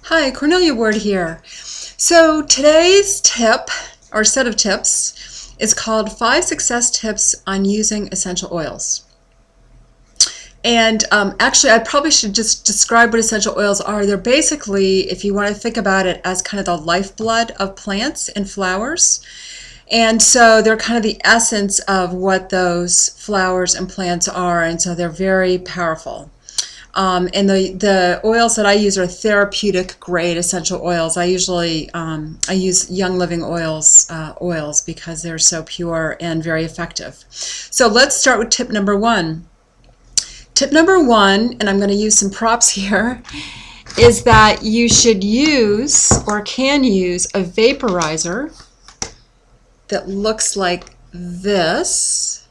Hi, Cornelia Ward here. So today's tip, or set of tips, is called 5 Success Tips on Using Essential Oils. And actually, I probably should just describe what essential oils are. They're basically, if you want to think about it as kind of the lifeblood of plants and flowers. And so they're kind of the essence of what those flowers and plants are. And so they're very powerful. And the oils that I use are therapeutic grade essential oils. I usually I use Young Living oils because they're so pure and very effective. So let's start with tip number 1. Tip number 1, and I'm going to use some props here, is that you should use or can use a vaporizer that looks like this.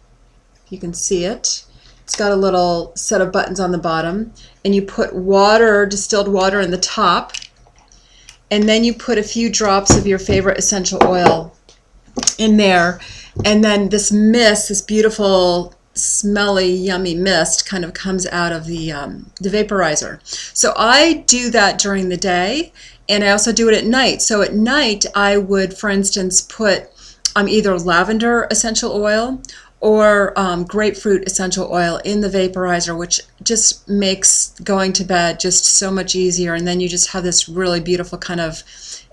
You can see it. It's got a little set of buttons on the bottom, and you put water, distilled water, in the top, and then you put a few drops of your favorite essential oil in there, and then this mist, this beautiful, smelly, yummy mist, kind of comes out of the vaporizer. So I do that during the day, and I also do it at night. So at night, I would, for instance, put either lavender essential oil or grapefruit essential oil in the vaporizer, which just makes going to bed just so much easier. And then you just have this really beautiful kind of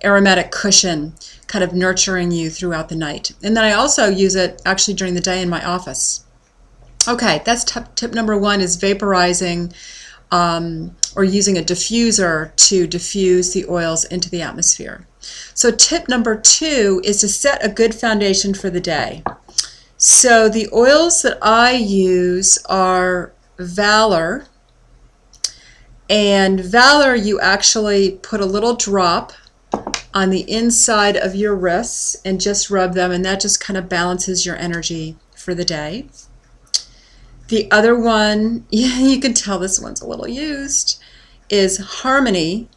aromatic cushion kind of nurturing you throughout the night. And then I also use it actually during the day in my office. Okay, that's tip number 1, is vaporizing or using a diffuser to diffuse the oils into the atmosphere. So tip number 2 is to set a good foundation for the day. So the oils that I use are Valor, and Valor you actually put a little drop on the inside of your wrists and just rub them, and that just kind of balances your energy for the day. The other one, yeah, you can tell this one's a little used, is Harmony.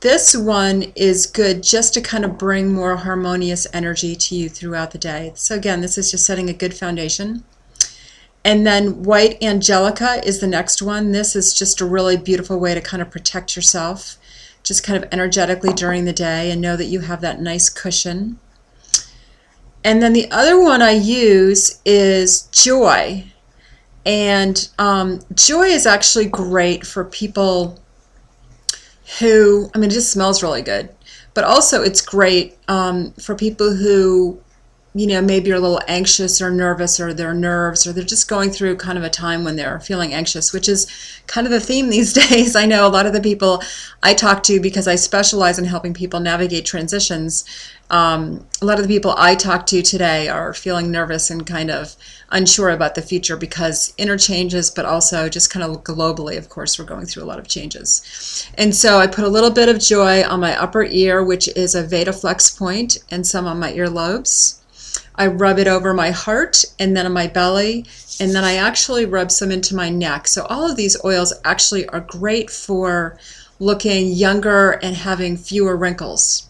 This one is good just to kind of bring more harmonious energy to you throughout the day. So again, this is just setting a good foundation. And then White Angelica is the next one. This is just a really beautiful way to kind of protect yourself, just kind of energetically during the day, and know that you have that nice cushion. And then the other one I use is Joy. And Joy is actually great for people who, it just smells really good, but also it's great for people who, maybe are a little anxious or nervous, or their nerves, or they're just going through kind of a time when they're feeling anxious, which is kind of the theme these days. I know a lot of the people I talk to, because I specialize in helping people navigate transitions, a lot of the people I talk to today are feeling nervous and kind of unsure about the future because inner changes, but also just kind of globally, of course, we're going through a lot of changes. And so I put a little bit of Joy on my upper ear, which is a Vata flex point, and some on my earlobes. I rub it over my heart and then on my belly, and then I actually rub some into my neck. So all of these oils actually are great for looking younger and having fewer wrinkles,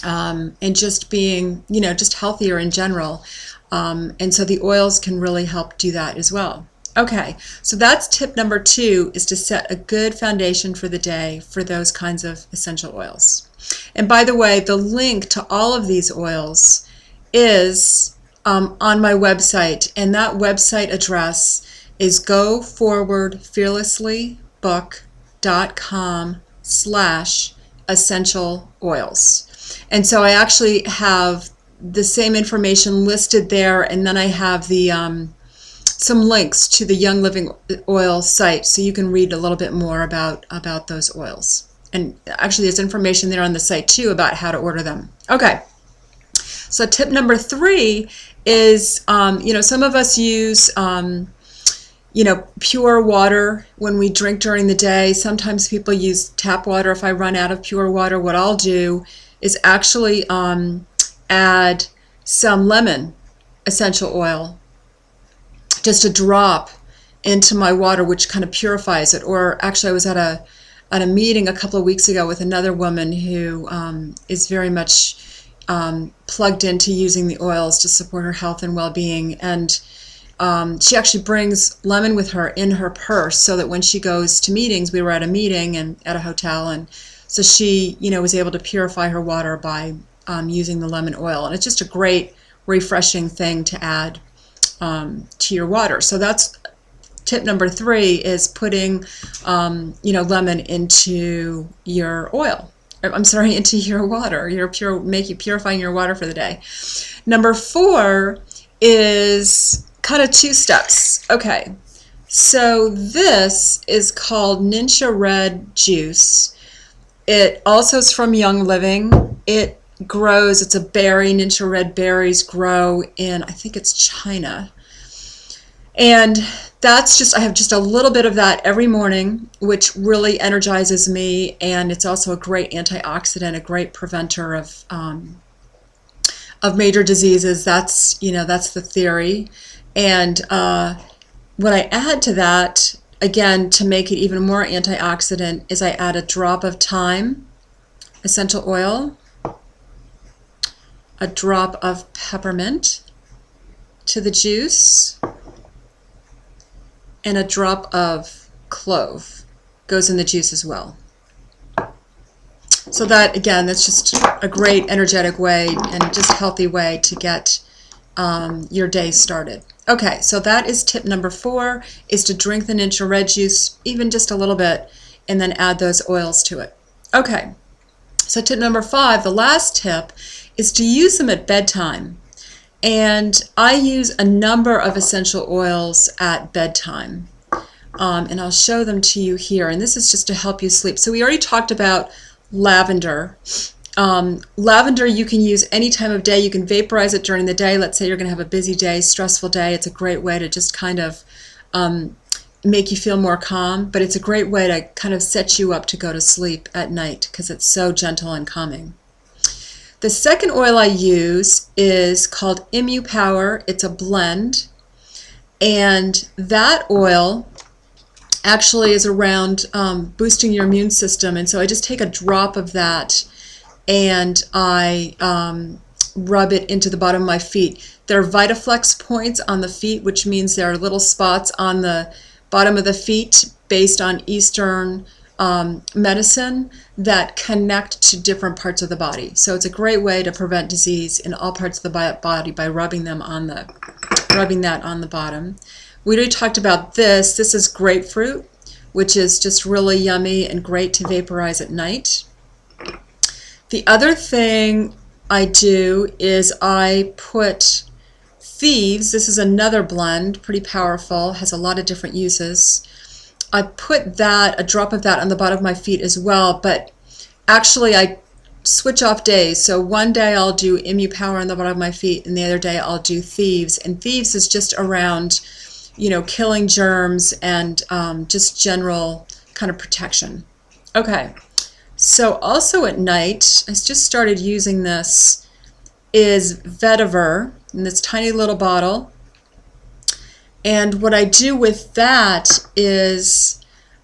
and just being, just healthier in general. And so the oils can really help do that as well. Okay, so that's tip number 2, is to set a good foundation for the day for those kinds of essential oils. And by the way, the link to all of these oils is on my website, and that website address is goforwardfearlesslybook.com/essential oils. And so I actually have the same information listed there, and then I have the some links to the Young Living Oil site, so you can read a little bit more about those oils. And actually there's information there on the site too about how to order them. Okay. So tip number 3 is, some of us use, pure water when we drink during the day. Sometimes people use tap water. If I run out of pure water, what I'll do is actually add some lemon essential oil, just a drop into my water, which kind of purifies it. Or actually, I was at a meeting a couple of weeks ago with another woman who is very much plugged into using the oils to support her health and well-being, and she actually brings lemon with her in her purse so that when she goes to meetings, we were at a meeting and at a hotel, and so she, was able to purify her water by using the lemon oil. And it's just a great, refreshing thing to add to your water. So that's tip number 3, is putting, lemon into your oil. I'm sorry, into your water. Purifying your water for the day. Number 4 is kind of 2 steps. Okay, so this is called Ninja Red Juice. It also is from Young Living. It grows, it's a berry. Ninja Red berries grow in, I think it's China. And that's just, I have just a little bit of that every morning, which really energizes me. And it's also a great antioxidant, a great preventer of major diseases. That's, that's the theory. And what I add to that, again, to make it even more antioxidant, is I add a drop of thyme essential oil, a drop of peppermint to the juice, and a drop of clove goes in the juice as well. So that, again, that's just a great energetic way and just healthy way to get your day started. Okay, so that is tip number 4, is to drink the Ninja Red juice, even just a little bit, and then add those oils to it. Okay, so tip number 5, the last tip, is to use them at bedtime. And I use a number of essential oils at bedtime. And I'll show them to you here. And this is just to help you sleep. So we already talked about lavender. Lavender you can use any time of day. You can vaporize it during the day. Let's say you're going to have a busy day, stressful day. It's a great way to just kind of make you feel more calm. But it's a great way to kind of set you up to go to sleep at night because it's so gentle and calming. The second oil I use is called Immu Power. It's a blend, and that oil actually is around boosting your immune system. And so I just take a drop of that and I rub it into the bottom of my feet. There are VitaFlex points on the feet, which means there are little spots on the bottom of the feet based on Eastern medicine that connect to different parts of the body. So it's a great way to prevent disease in all parts of the body by rubbing that on the bottom. We already talked about this. This is grapefruit, which is just really yummy and great to vaporize at night. The other thing I do is I put Thieves. This is another blend, pretty powerful, has a lot of different uses. I put a drop of that on the bottom of my feet as well, but actually I switch off days. So one day I'll do Immu Power on the bottom of my feet, and the other day I'll do Thieves. And Thieves is just around, killing germs and just general kind of protection. Okay, so also at night, I just started using this, is vetiver in this tiny little bottle. And what I do with that is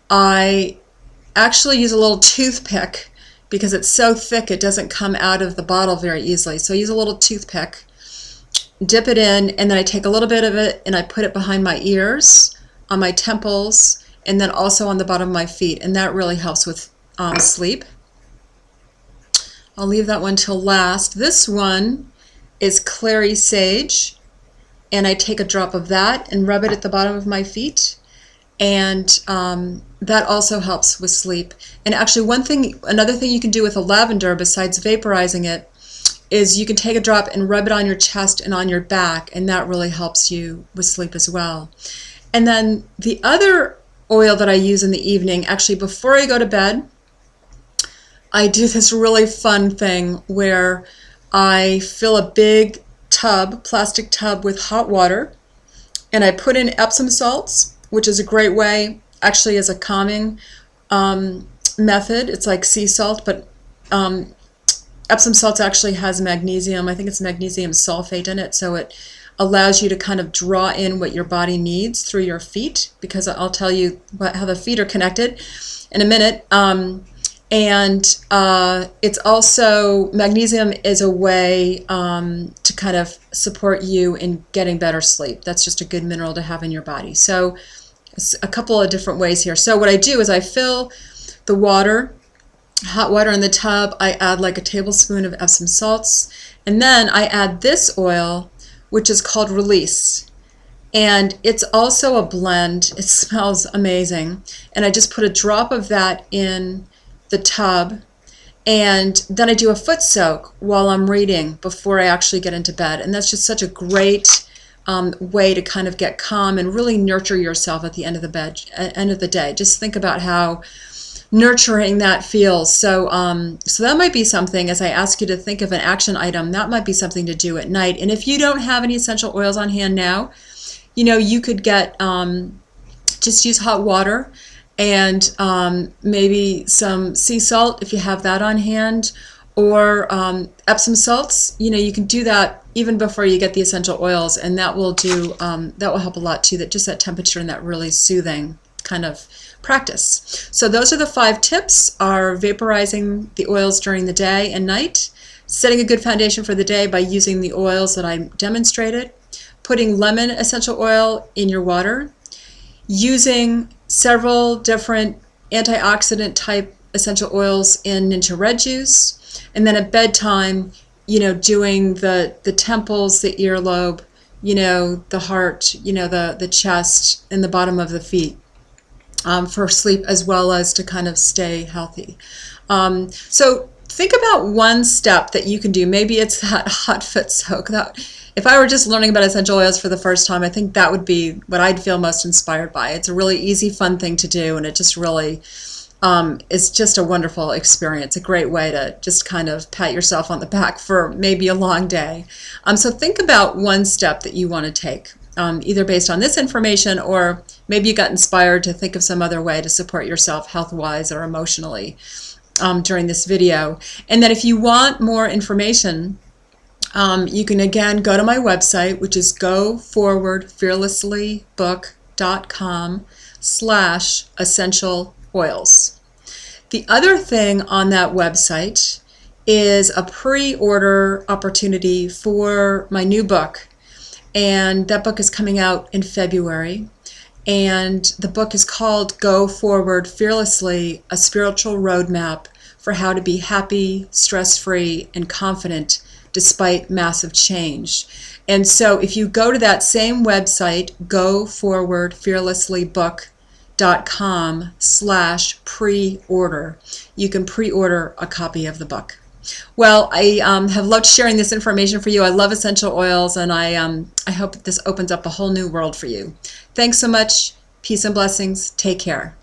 I actually use a little toothpick because it's so thick it doesn't come out of the bottle very easily. So I use a little toothpick, dip it in, and then I take a little bit of it and I put it behind my ears, on my temples, and then also on the bottom of my feet. And that really helps with sleep. I'll leave that one till last. This one is clary sage. And I take a drop of that and rub it at the bottom of my feet, and that also helps with sleep. And actually, another thing you can do with a lavender besides vaporizing it is you can take a drop and rub it on your chest and on your back, and that really helps you with sleep as well. And then the other oil that I use in the evening, actually before I go to bed, I do this really fun thing where I fill a big plastic tub with hot water, and I put in Epsom salts, which is a great way, actually, as a calming method. It's like sea salt, but Epsom salts actually has magnesium. I think it's magnesium sulfate in it, so it allows you to kind of draw in what your body needs through your feet, because I'll tell you how the feet are connected in a minute. And it's also, magnesium is a way to kind of support you in getting better sleep. That's just a good mineral to have in your body. So it's a couple of different ways here. So what I do is I fill the water, hot water in the tub. I add like a tablespoon of Epsom salts, and then I add this oil, which is called Release. And it's also a blend. It smells amazing. And I just put a drop of that in the tub, and then I do a foot soak while I'm reading before I actually get into bed. And that's just such a great way to kind of get calm and really nurture yourself at the end of the day. Just think about how nurturing that feels. So so that might be something, as I ask you to think of an action item, that might be something to do at night. And if you don't have any essential oils on hand now, you could get just use hot water and maybe some sea salt if you have that on hand, or Epsom salts. You can do that even before you get the essential oils, and that will help a lot too. That temperature and that really soothing kind of practice. So those are the 5 tips: are vaporizing the oils during the day and night, setting a good foundation for the day by using the oils that I demonstrated, putting lemon essential oil in your water, using several different antioxidant type essential oils in Ninja Red Juice, and then at bedtime, doing the temples, the earlobe, the heart, the chest, and the bottom of the feet for sleep, as well as to kind of stay healthy. So think about one step that you can do. Maybe it's that hot foot soak. If I were just learning about essential oils for the first time, I think that would be what I'd feel most inspired by. It's a really easy, fun thing to do, and it just really is just a wonderful experience, a great way to just kind of pat yourself on the back for maybe a long day. So think about one step that you want to take, either based on this information, or maybe you got inspired to think of some other way to support yourself health-wise or emotionally during this video. And then if you want more information, you can again go to my website, which is goforwardfearlesslybook.com/essential oils. The other thing on that website is a pre-order opportunity for my new book, and that book is coming out in February. And the book is called Go Forward Fearlessly, a Spiritual Roadmap for How to Be Happy, Stress-Free, and Confident Despite Massive Change. And so if you go to that same website, goforwardfearlesslybook.com/pre-order, you can pre-order a copy of the book. Well, I have loved sharing this information for you. I love essential oils, and I hope that this opens up a whole new world for you. Thanks so much. Peace and blessings. Take care.